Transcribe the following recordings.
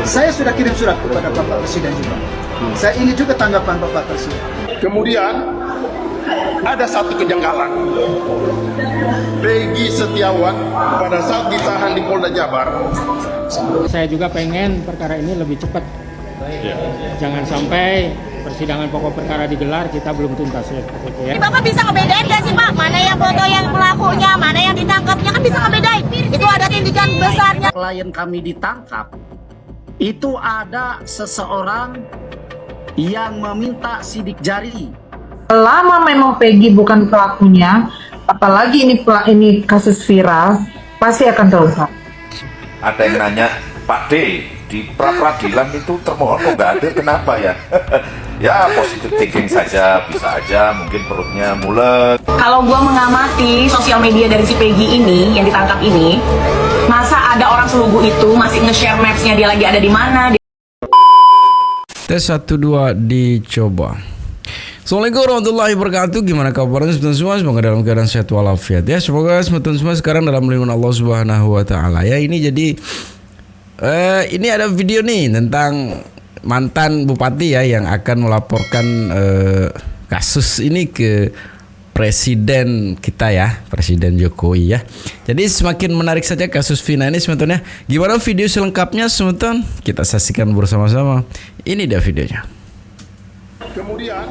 Saya sudah kirim surat kepada Bapak Presiden juga. Saya ingin juga tanggapan Bapak Presiden. Kemudian ada satu kejanggalan. Peggy Setiawan pada saat ditahan di Polda Jabar. Saya juga pengen perkara ini lebih cepat. Jangan sampai persidangan pokok perkara digelar kita belum tuntas ya. Bapak bisa ngebedain gak sih Pak? Mana yang foto yang pelakunya, mana yang ditangkapnya, kan bisa ngebedain. Itu ada tindakan besarnya. Klien kami ditangkap, itu ada seseorang yang meminta sidik jari. Selama memang Peggy bukan pelakunya, apalagi ini kasus viral, pasti akan terungkap. Ada yang nanya, Pak D, di pra-peradilan itu termohon kok nggak hadir, kenapa ya? Ya positive thinking saja, bisa aja mungkin perutnya mulet. Kalau gua mengamati sosial media dari si Peggy ini yang ditangkap ini, masa ada orang selugu itu masih nge-share maps-nya dia lagi ada di mana? Tes 1 2 dicoba. Assalamualaikum warahmatullahi wabarakatuh. Gimana kabarnya teman-teman semua? Semoga dalam keadaan sehat walafiat ya. Semoga teman-teman semua sekarang dalam lindungan Allah Subhanahu wa taala ya. Ini jadi ini ada video nih tentang mantan bupati ya yang akan melaporkan kasus ini ke presiden kita ya, Presiden Jokowi ya. Jadi semakin menarik saja kasus Vina ini teman-teman ya. Gimana video selengkapnya teman-teman? Kita saksikan bersama-sama. Ini dia videonya. Kemudian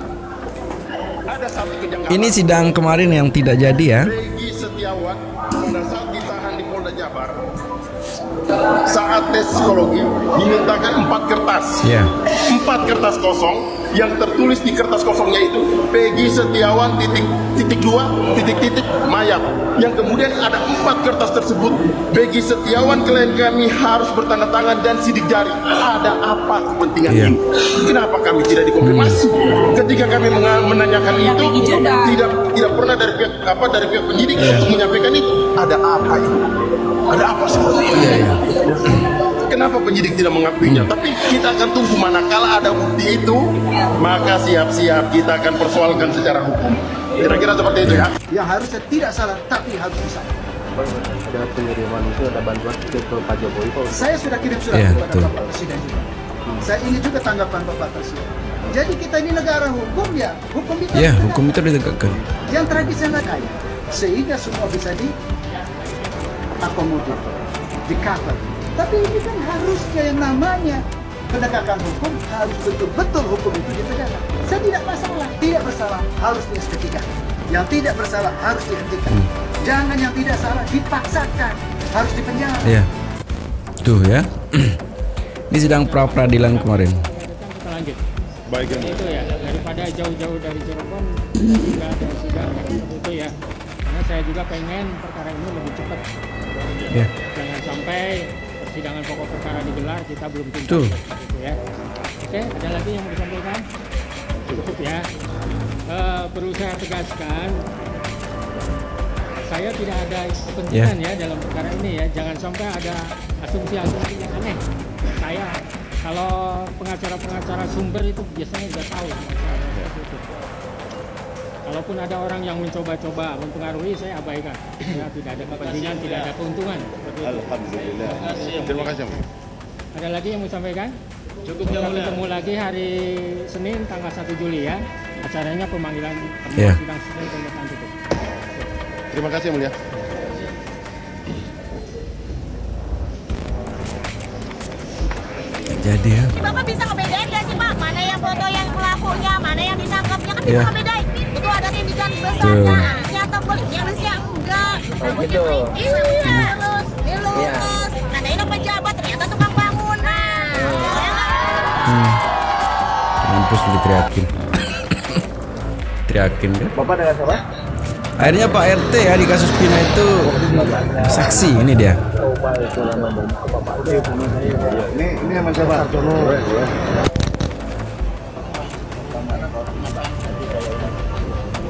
ada satu kejanggalan. Ini sidang kemarin yang tidak jadi ya. Peggy Setiawan pada saat ditahan di Polda Jabar. Saat tes psikologi dimintakan 4 kertas. Ya. 4 kertas kosong yang tertulis di kertas kosongnya itu Peggy Setiawan titik 2 mayat. Yang kemudian ada 4 kertas tersebut Peggy Setiawan klien kami harus bertanda tangan dan sidik jari. Ada apa kepentingan Iya. ini? Kenapa kami tidak dikonfirmasi? Ketika kami menanyakan itu tidak pernah dari pihak penyidik untuk menyampaikan itu. Ada apa itu? Ada apa sebetulnya? Kenapa penyidik tidak mengakuinya? Tapi kita akan tunggu manakala ada bukti itu, maka siap-siap kita akan persoalkan secara hukum. Kira-kira seperti itu ya. Yang harusnya tidak salah, tapi harus bisa. Dengan pengiriman itu ada bantuan ke Pak Jokowi. Saya sudah kirim surat Ya, kepada betul. Bapak Presiden juga. Saya ingin juga tanggapan Bapak Presiden. Jadi kita ini negara hukum ya, hukum itu. Ya, harus hukum itu ditegakkan. yang tragisnya nggak kaya, sehingga semua bisa diakomodir, di-cover. Tapi ini kan harusnya yang namanya penegakan hukum harus betul-betul hukum itu ditegakkan. Saya tidak masalah, tidak bersalah harus diestetikan. Yang tidak bersalah harus dihentikan. Jangan yang tidak salah dipaksakan, harus dipenjara. Ya. Tuh ya. Ini sidang pra peradilan kemarin. Kita lanjut. Baik Itu ya, daripada jauh-jauh dari Cirebon nggak ada sidang seperti itu ya. Karena saya juga pengen perkara ini lebih cepat. Ya. Jangan sampai persidangan pokok perkara digelar kita belum tuntas. Tuh. Gitu ya. Oke, ada lagi yang mau disampaikan? Cukup ya. Perlu saya tegaskan, saya tidak ada kepentingan ya dalam perkara ini ya. Jangan sampai ada asumsi-asumsi yang aneh. Saya kalau pengacara-pengacara sumber itu biasanya sudah tahu. Kalaupun ada orang yang mencoba-coba mempengaruhi, saya abaikan. Ya, tidak ada kepentingan, tidak ada keuntungan. Alhamdulillah. Terima kasih. Ada lagi yang mau sampaikan? Cukup kita ketemu lagi hari Senin tanggal 1 Juli ya. Acaranya pemanggilan Ya. sidang Senin pemeriksaan tutup. Terima kasih mulia. Jadi ya. Bapak bisa ngebedain gak sih Pak? Mana yang foto yang pelakunya, mana yang ditangkapnya, kan bisa Iya. ngebedain. Itu ada tindakan Tuh. besarnya. Nyata polisnya Indonesia enggak. gitu. Iya, lulus. Nandain pejabat ternyata tukang bangunan. Mampus diteriakin. Teriakin kan. Bapak dengan siapa? Akhirnya Pak RT ya di kasus Vina itu saksi. Ini dia. Ini nama siapa? Sarjono.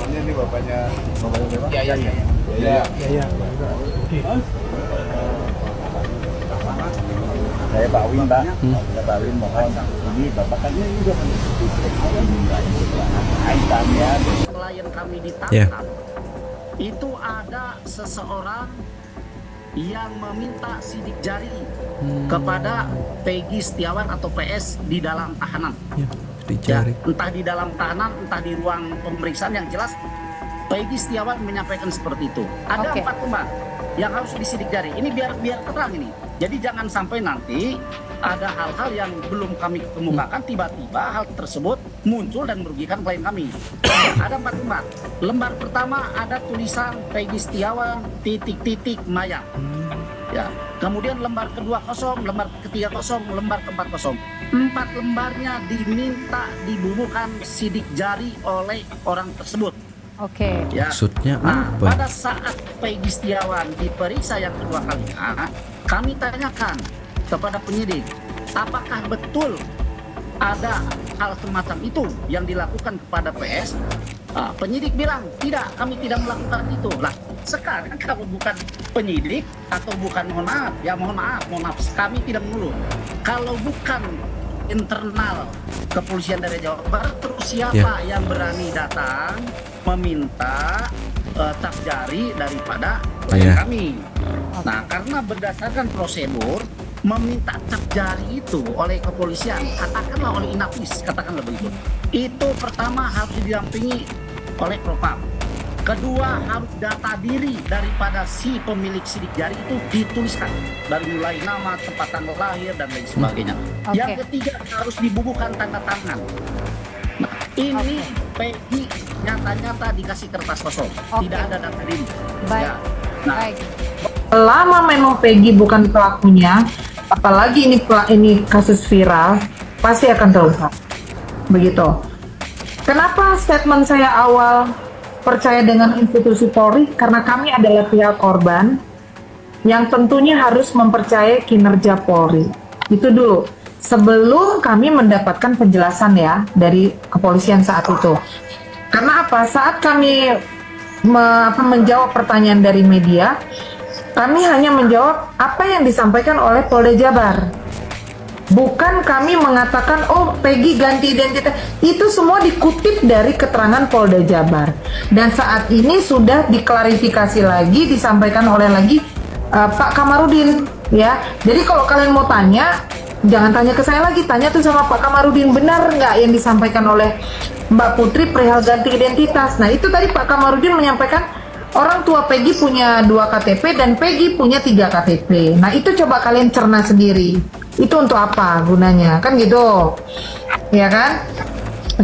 Ini bapaknya siapa? Iya. Saya Pak Win, Pak. Saya Pak Win, mohon ini Bapak kan ini juga Klien kami Ya. ditangkap, itu ada seseorang yang meminta sidik jari. yang meminta sidik jari kepada Peggy Setiawan atau PS di dalam tahanan. Ya, entah di dalam tahanan, entah di ruang pemeriksaan, yang jelas Peggy Setiawan menyampaikan seperti itu. Ada 4 lembar yang harus disidik jari. Ini biar terang ini. Jadi jangan sampai nanti ada hal-hal yang belum kami kemukakan, tiba-tiba hal tersebut muncul dan merugikan klien kami. Ada 4 lembar. Lembar pertama ada tulisan Peggy Setiawan titik-titik Maya. Ya. Kemudian lembar kedua kosong, lembar ketiga kosong, lembar keempat kosong. 4 lembarnya diminta dibubuhkan sidik jari oleh orang tersebut. Oke. Ya. Maksudnya Nah, apa? pada saat Peggy Setiawan diperiksa yang kedua kalinya, kami tanyakan kepada penyidik, apakah betul ada hal semacam itu yang dilakukan kepada PS? Penyidik bilang, tidak, kami tidak melakukan itu. Lah, sekarang kalau bukan penyidik atau bukan, mohon maaf, kami tidak mengeluh. Kalau bukan internal kepolisian dari Jawa Barat, terus siapa yang berani datang meminta cap jari daripada klien kami? Nah, karena berdasarkan prosedur meminta cap jari itu oleh kepolisian, katakanlah oleh Inafis, katakanlah begitu, itu pertama harus didampingi oleh Propam. Kedua, harus data diri daripada si pemilik sidik jari itu dituliskan, dari mulai nama, tempat tanggal lahir, dan lain sebagainya. Yang ketiga, harus dibubuhkan tanda tangan. Nah, ini Peggy nyata-nyata dikasih kertas kosong, tidak ada data diri. Baik. Ya. Nah, Selama memang Peggy bukan pelakunya, apalagi ini kasus viral, pasti akan terungkap. Begitu. Kenapa statement saya awal percaya dengan institusi Polri? Karena kami adalah pihak korban yang tentunya harus mempercayai kinerja Polri. Itu dulu. Sebelum kami mendapatkan penjelasan ya dari kepolisian saat itu. Karena apa? Saat kami menjawab pertanyaan dari media, kami hanya menjawab apa yang disampaikan oleh Polda Jabar. Bukan kami mengatakan, oh Peggy ganti identitas. Itu semua dikutip dari keterangan Polda Jabar. Dan saat ini sudah diklarifikasi lagi, disampaikan oleh lagi Pak Kamarudin. Ya, jadi kalau kalian mau tanya, jangan tanya ke saya lagi, tanya tuh sama Pak Kamarudin, benar nggak yang disampaikan oleh Mbak Putri perihal ganti identitas. Nah itu tadi Pak Kamarudin menyampaikan orang tua Peggy punya 2 KTP dan Peggy punya 3 KTP. Nah itu coba kalian cerna sendiri. Itu untuk apa gunanya? Kan gitu. Ya kan?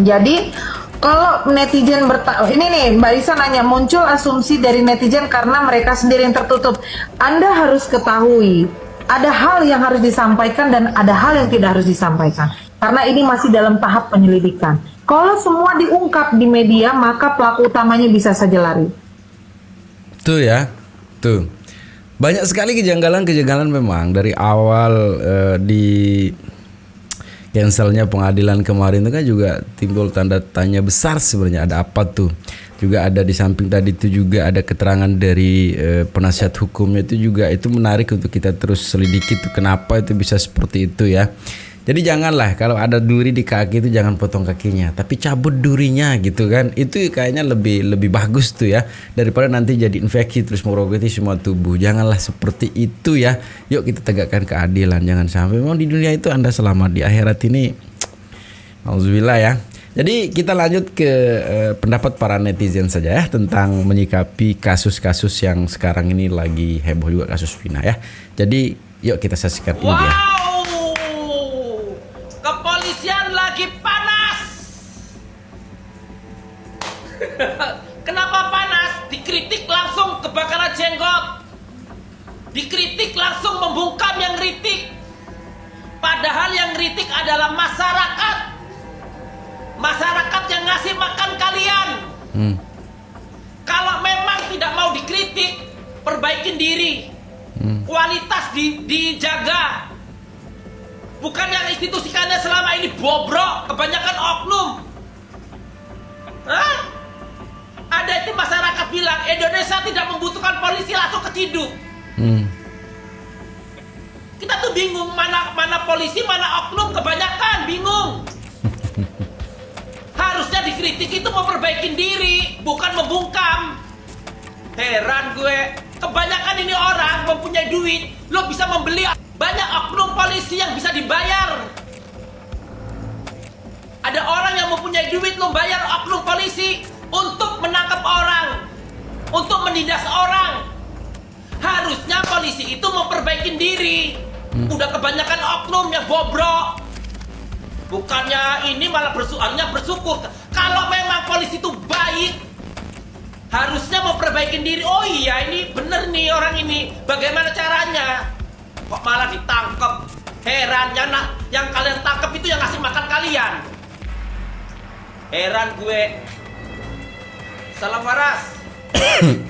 Jadi kalau netizen ini nih Mbak Risa nanya, muncul asumsi dari netizen karena mereka sendiri yang tertutup. Anda harus ketahui, ada hal yang harus disampaikan dan ada hal yang tidak harus disampaikan. Karena ini masih dalam tahap penyelidikan. Kalau semua diungkap di media, maka pelaku utamanya bisa saja lari. Tuh ya, tuh banyak sekali kejanggalan memang dari awal di cancelnya pengadilan kemarin itu kan juga timbul tanda tanya besar sebenarnya, ada apa tuh. Juga ada di samping tadi itu juga ada keterangan dari penasihat hukumnya, itu juga itu menarik untuk kita terus selidiki tuh kenapa itu bisa seperti itu ya. Jadi janganlah kalau ada duri di kaki itu jangan potong kakinya, tapi cabut durinya gitu kan. Itu kayaknya lebih bagus tuh ya, daripada nanti jadi infeksi terus merogoti semua tubuh. Janganlah seperti itu ya. Yuk kita tegakkan keadilan, jangan sampai memang di dunia itu Anda selamat, di akhirat ini auzubillah ya. Jadi kita lanjut ke pendapat para netizen saja ya tentang menyikapi kasus-kasus yang sekarang ini lagi heboh juga, kasus Vina ya. Jadi yuk kita saksikan ini dia. Kepolisian lagi panas. Kenapa panas? Dikritik langsung kebakaran jenggot. Dikritik langsung membungkam yang ngeritik. Padahal yang ngeritik adalah masyarakat. Masyarakat yang ngasih makan kalian. Kalau memang tidak mau dikritik, perbaikin diri. Kualitas dijaga. Bukan yang institusi kalian selama ini bobrok, kebanyakan oknum. Hah? Ada itu masyarakat bilang Indonesia tidak membutuhkan polisi, langsung keciduk. Kita tuh bingung mana polisi, mana oknum, kebanyakan bingung. Harusnya dikritik itu memperbaiki diri, bukan membungkam. Heran gue, Kebanyakan ini orang mempunyai duit, lo bisa membeli banyak oknum polisi yang bisa dibayar. Ada orang yang mempunyai duit, lo bayar oknum polisi untuk menangkap orang, untuk menindas orang. Harusnya polisi itu memperbaiki diri. Udah kebanyakan oknum yang bobrok. Bukannya ini malah harusnya bersyukur. Kalau memang polisi itu baik, harusnya memperbaiki diri. Oh iya, ini bener nih orang ini. Bagaimana caranya? Kok malah ditangkap? Heran, yang kalian tangkap itu yang ngasih makan kalian. Heran gue. Salam waras.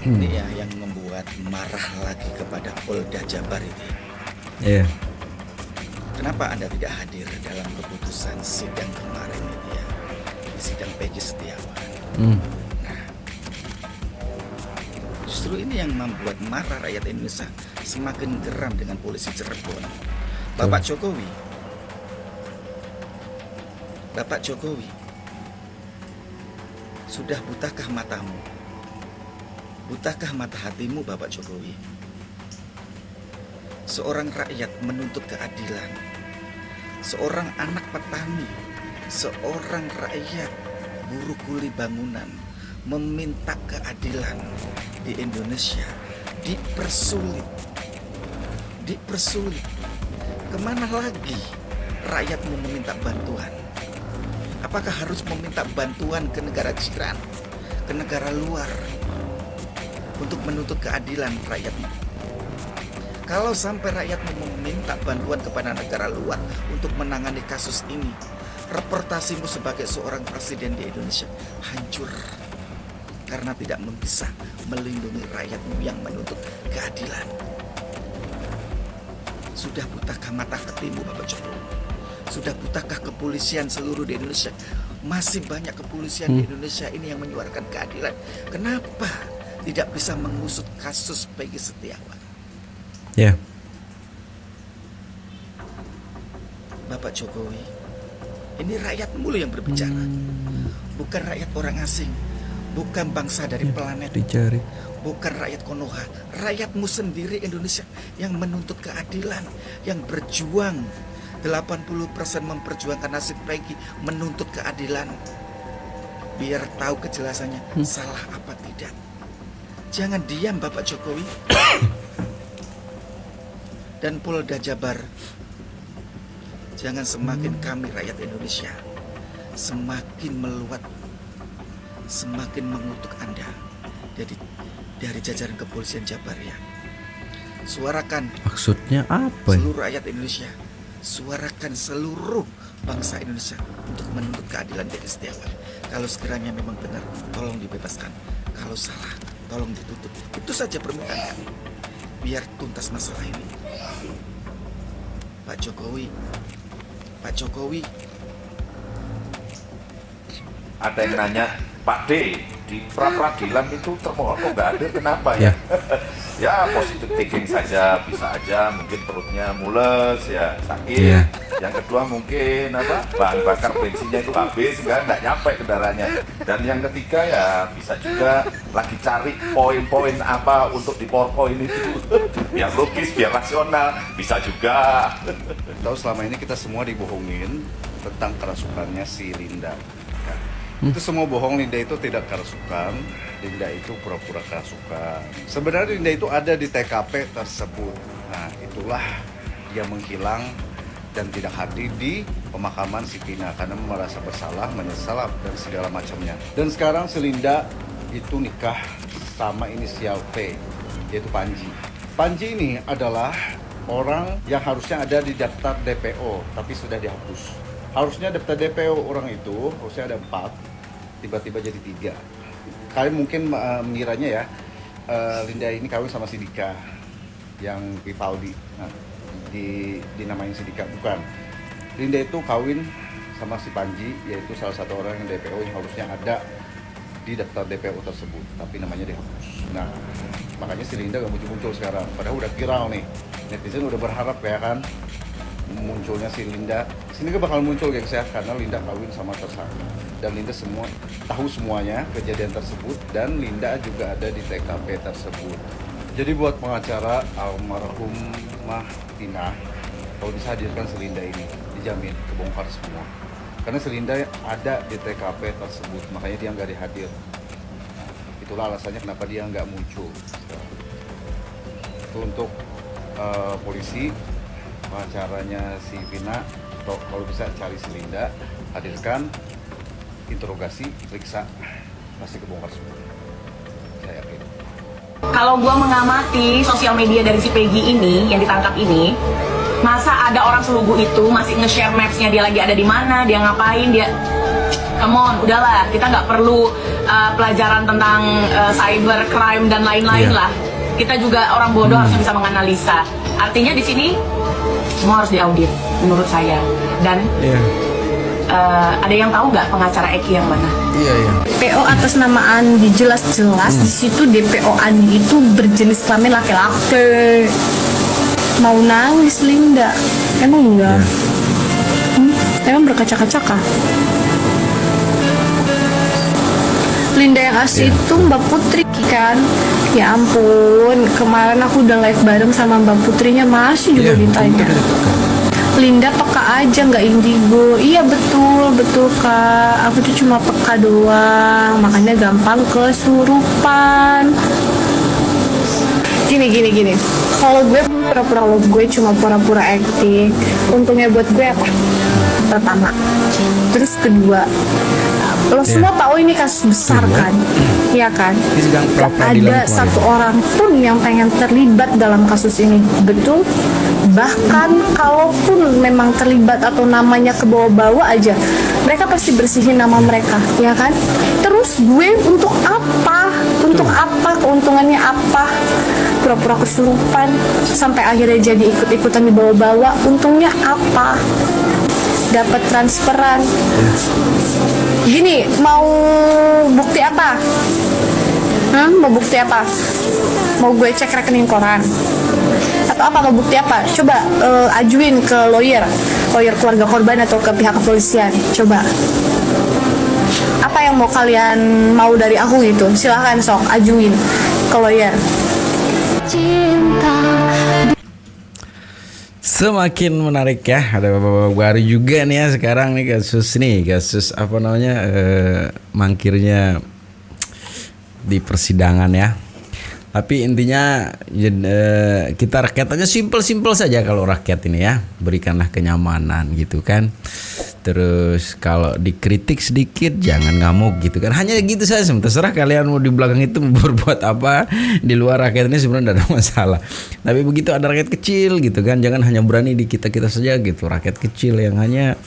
Ini ya yang membuat marah lagi kepada Polda Jabar itu. Iya. Kenapa Anda tidak hadir dalam keputusan sidang kemarin itu ya? Sidang Peggy Setiawan. Justru ini yang membuat marah rakyat Indonesia semakin geram dengan polisi Cirebon. Bapak Jokowi, sudah butakah matamu? Butakah mata hatimu, Bapak Jokowi? Seorang rakyat menuntut keadilan, seorang anak petani, seorang rakyat buruh kuli bangunan meminta keadilan di Indonesia dipersulit. Kemana lagi rakyatmu meminta bantuan? Apakah harus meminta bantuan ke negara jiran, ke negara luar untuk menuntut keadilan rakyatmu? Kalau sampai rakyatmu meminta bantuan kepada negara luar untuk menangani kasus ini, reputasimu sebagai seorang presiden di Indonesia hancur. Karena tidak bisa melindungi rakyatmu yang menuntut keadilan. Sudah butakah mata hatimu, Bapak Jokowi? Sudah butakah kepolisian seluruh di Indonesia? Masih banyak kepolisian di Indonesia ini yang menyuarakan keadilan. Kenapa tidak bisa mengusut kasus Peggy Setiawan? Ya. Bapak Jokowi, ini rakyatmu loh yang berbicara. Bukan rakyat orang asing. Bukan bangsa dari planet, dicari. Bukan rakyat Konoha, rakyatmu sendiri Indonesia yang menuntut keadilan, yang berjuang 80% memperjuangkan nasib Peggy, menuntut keadilan. Biar tahu kejelasannya salah apa tidak. Jangan diam, Bapak Jokowi. Dan Polda Jabar, jangan semakin kami rakyat Indonesia semakin meluat, semakin mengutuk Anda dari jajaran kepolisian Jabar ya. Suarakan Maksudnya apa? seluruh rakyat Indonesia, suarakan seluruh bangsa Indonesia untuk menuntut keadilan Peggy Setiawan. Kalau sekiranya memang benar, tolong dibebaskan. Kalau salah, tolong ditutup. Itu saja permintaan kami, biar tuntas masalah ini. Pak Jokowi, Ada yang nanya, Pak D, di pra-peradilan itu termohon kok nggak ada, kenapa ya? Ya positif thinking saja, bisa aja mungkin perutnya mules ya, sakit. Yang kedua mungkin bahan bakar bensinnya itu habis sehingga nggak nyampe kendaraannya. Dan yang ketiga ya bisa juga lagi cari poin-poin apa untuk di PowerPoint itu biar logis, biar rasional, bisa juga. Tahu selama ini kita semua dibohongin tentang kerasukannya si Linda. Itu semua bohong. Linda itu tidak kerasukan, Linda itu pura-pura kerasukan. Sebenarnya Linda itu ada di TKP tersebut. Nah, itulah dia menghilang dan tidak hadir di pemakaman si Vina karena merasa bersalah, menyesal dan segala macamnya. Dan sekarang si Linda itu nikah sama inisial P, yaitu Panji. Panji ini adalah orang yang harusnya ada di daftar DPO, tapi sudah dihapus. Harusnya daftar DPO orang itu harusnya ada 4, tiba-tiba jadi 3. Kalian mungkin mengiranya ya, Linda ini kawin sama si Dika yang Vivaldi. Nah, dinamain si Dika, bukan. Linda itu kawin sama si Panji, yaitu salah satu orang yang DPO yang harusnya ada di daftar DPO tersebut, tapi namanya dihapus. Nah, makanya si Linda gak muncul-muncul sekarang, padahal udah viral nih. Netizen udah berharap ya kan munculnya si Linda. Sini gak bakal muncul geng saya karena Linda kawin sama tersangka. Dan Linda semua tahu semuanya kejadian tersebut, dan Linda juga ada di TKP tersebut. Jadi buat pengacara almarhumah Tina, kalau bisa hadirkan Selinda ini, dijamin kebongkar semua. Karena Selinda ada di TKP tersebut, makanya dia nggak dihadir. Itulah alasannya kenapa dia nggak muncul. Itu untuk polisi, pengacaranya si Vina, kalau bisa cari Selinda, hadirkan, interogasi, periksa, pasti kebongkar semua. Saya yakin. Kalau gua mengamati sosial media dari si Peggy ini yang ditangkap ini, masa ada orang selugu itu masih nge-share maps-nya dia lagi ada di mana, dia ngapain, dia come on, udahlah, kita nggak perlu pelajaran tentang cyber crime dan lain-lain lah. Kita juga orang bodoh harus bisa menganalisa. Artinya di sini semua harus diaudit menurut saya. Dan ada yang tahu nggak pengacara Eki yang mana? PO atas nama Andi jelas-jelas di situ DPO Andi itu berjenis kelamin laki-laki. Mau nangis Linda? Emang enggak? Emang berkaca-kaca kah? Linda yang asli itu Mbak Putri kan? Ya ampun, kemarin aku udah live bareng sama Mbak Putrinya masih juga ditanya. Linda peka aja nggak indigo. Iya betul kak, aku tuh cuma peka doang, makanya gampang kesurupan. Gini kalau gue pura-pura love, gue cuma pura-pura acting. Untungnya buat gue apa? Pertama, terus kedua, lo semua tahu ini kasus besar kan? Iya kan? Gak ada satu orang pun yang pengen terlibat dalam kasus ini, betul? Bahkan kalaupun memang terlibat atau namanya kebawa-bawa aja, mereka pasti bersihin nama mereka, ya kan? Terus gue untuk apa? Untuk apa? Keuntungannya apa? Pura-pura kesurupan sampai akhirnya jadi ikut-ikutan dibawa-bawa, untungnya apa? Dapat transferan. Gini, mau bukti apa? Mau bukti apa? Mau gue cek rekening koran? Atau apa, mau bukti apa? Coba ajuin ke lawyer keluarga korban atau ke pihak kepolisian. Coba. Apa yang mau kalian mau dari aku gitu? Silahkan sok, ajuin ke lawyer. Cinta. Semakin menarik ya, ada bapak-bapak baru juga nih ya sekarang nih kasus apa namanya mangkirnya di persidangan ya. Tapi intinya kita rakyat aja simpel saja kalau rakyat ini ya, berikanlah kenyamanan gitu kan. Terus kalau dikritik sedikit jangan ngamuk gitu kan. Hanya gitu saja, terserah kalian mau di belakang itu berbuat apa. Di luar rakyat ini sebenarnya tidak ada masalah. Tapi begitu ada rakyat kecil gitu kan, jangan hanya berani di kita saja gitu. Rakyat kecil yang hanya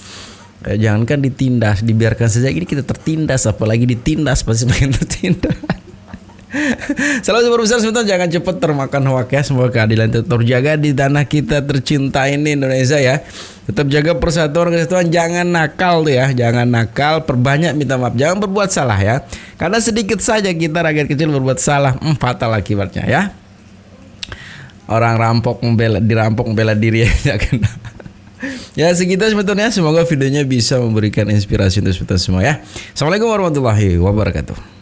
jangankan ditindas, dibiarkan saja ini kita tertindas, apalagi ditindas pasti makin tertindas. Selalu berbesar sebentar, jangan cepat termakan hoak ya. Semoga keadilan tetap terjaga di tanah kita tercinta ini Indonesia ya. Tetap jaga persatuan kesatuan, jangan nakal tuh ya, jangan nakal, perbanyak minta maaf, jangan berbuat salah ya. Karena sedikit saja kita rakyat kecil berbuat salah, fatal akibatnya ya. Orang dirampok membela diri ya kena. Ya segitu sebetulnya, semoga videonya bisa memberikan inspirasi untuk kita semua ya. Assalamualaikum warahmatullahi wabarakatuh.